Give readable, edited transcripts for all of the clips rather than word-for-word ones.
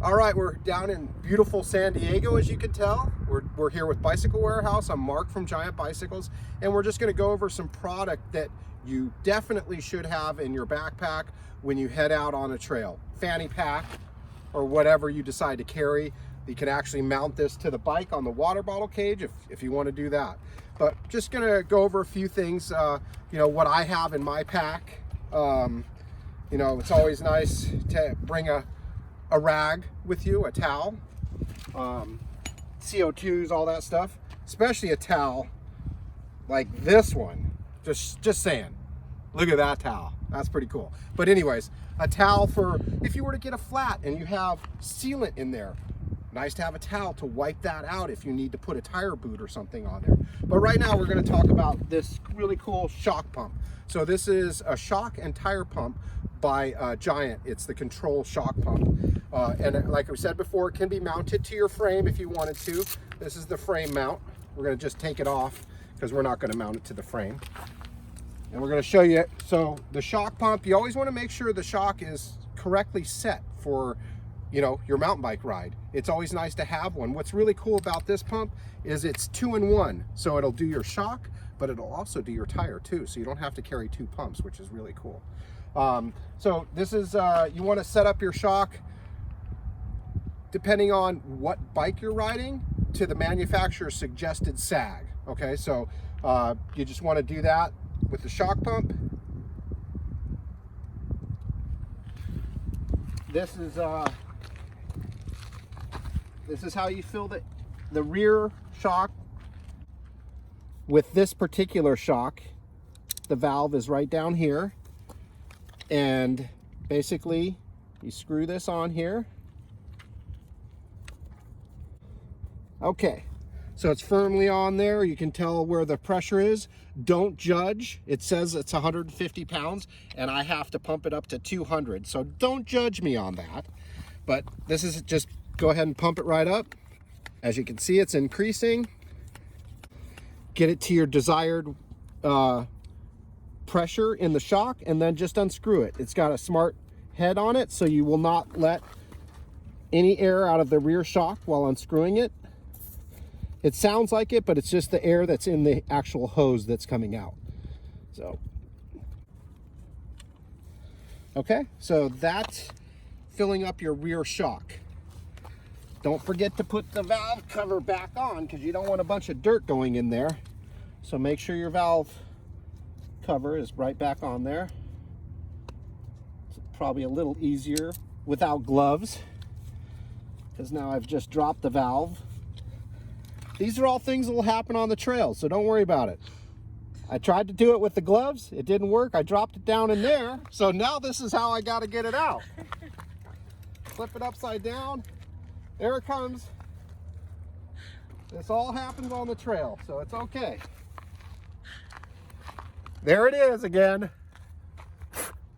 All right, we're down in beautiful San Diego, as you can tell. We're here with Bicycle Warehouse. I'm Mark from Giant Bicycles, and we're just gonna go over some product that you definitely should have in your backpack when you head out on a trail. Fanny pack, or whatever you decide to carry. You can actually mount this to the bike on the water bottle cage if you want to do that. But just gonna go over a few things, what I have in my pack. It's always nice to bring a rag with you, a towel, CO2s, all that stuff, especially a towel like this one. Just saying, look at that towel. That's pretty cool. But anyways, a towel for if you were to get a flat and you have sealant in there. Nice to have a towel to wipe that out if you need to put a tire boot or something on there. But right now we're going to talk about this really cool shock pump. So this is a shock and tire pump by Giant. It's the Control shock pump. And like we said before, it can be mounted to your frame if you wanted to. This is the frame mount. We're going to just take it off because we're not going to mount it to the frame. And we're going to show you it. So the shock pump, you always want to make sure the shock is correctly set for your mountain bike ride. It's always nice to have one. What's really cool about this pump is it's 2-in-1. So it'll do your shock, but it'll also do your tire too. So you don't have to carry two pumps, which is really cool. So this is, you want to set up your shock depending on what bike you're riding to the manufacturer's suggested sag. Okay, so you just want to do that with the shock pump. This is how you fill the rear shock. With this particular shock, the valve is right down here, and basically you screw this on here. Okay, so it's firmly on there. You can tell where the pressure is. Don't judge. It says it's 150 pounds and I have to pump it up to 200. So don't judge me on that. But this is just, go ahead and pump it right up. As you can see, it's increasing. Get it to your desired pressure in the shock and then just unscrew it. It's got a smart head on it, so you will not let any air out of the rear shock while unscrewing it. It sounds like it, but it's just the air that's in the actual hose that's coming out. So, okay, so that's filling up your rear shock. Don't forget to put the valve cover back on because you don't want a bunch of dirt going in there. So make sure your valve cover is right back on there. It's probably a little easier without gloves because now I've just dropped the valve. These are all things that will happen on the trail, so don't worry about it. I tried to do it with the gloves. It didn't work. I dropped it down in there. So now this is how I got to get it out. Flip it upside down. There it comes. This all happens on the trail, so it's okay. There it is again.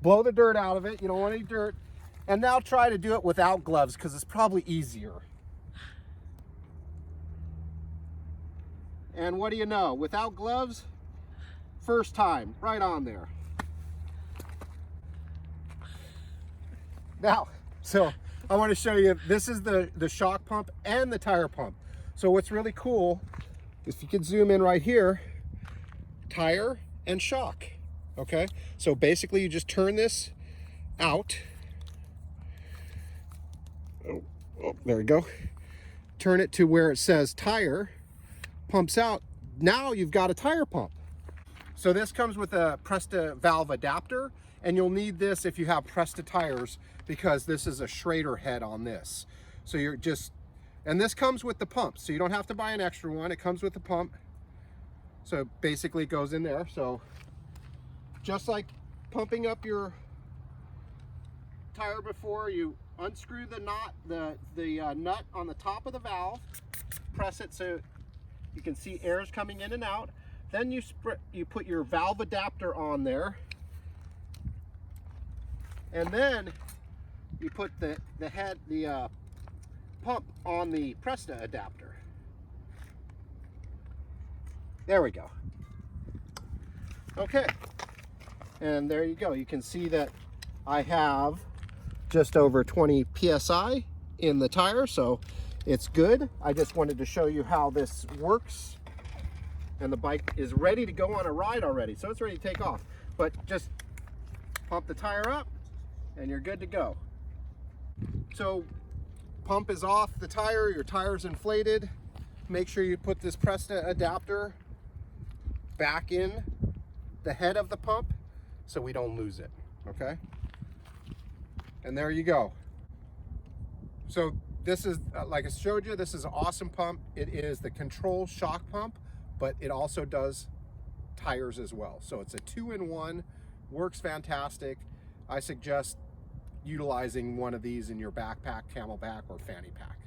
Blow the dirt out of it. You don't want any dirt. And now try to do it without gloves because it's probably easier. And what do you know? Without gloves, first time, right on there. Now, so I want to show you, this is the shock pump and the tire pump. So what's really cool, if you can zoom in right here, tire and shock, okay? So basically you just turn this out. Oh, there we go. Turn it to where it says tire, pumps out. Now you've got a tire pump. So this comes with a Presta valve adapter, and you'll need this if you have Presta tires because this is a Schrader head on this. So you're just, and this comes with the pump, so you don't have to buy an extra one. It comes with the pump. So basically it goes in there. So just like pumping up your tire before, you unscrew the knot, the nut on the top of the valve, press it so you can see air's coming in and out. Then you put your valve adapter on there, and then you put the pump on the Presta adapter. There we go. Okay, and there you go. You can see that I have just over 20 psi in the tire, so it's good. I just wanted to show you how this works. And the bike is ready to go on a ride already, so it's ready to take off. But just pump the tire up and you're good to go. So pump is off the tire, your tire's inflated. Make sure you put this Presta adapter back in the head of the pump so we don't lose it, okay? And there you go. So this is, like I showed you, this is an awesome pump. It is the control shock pump, but it also does tires as well. So it's a 2-in-1, works fantastic. I suggest utilizing one of these in your backpack, camelback, or fanny pack.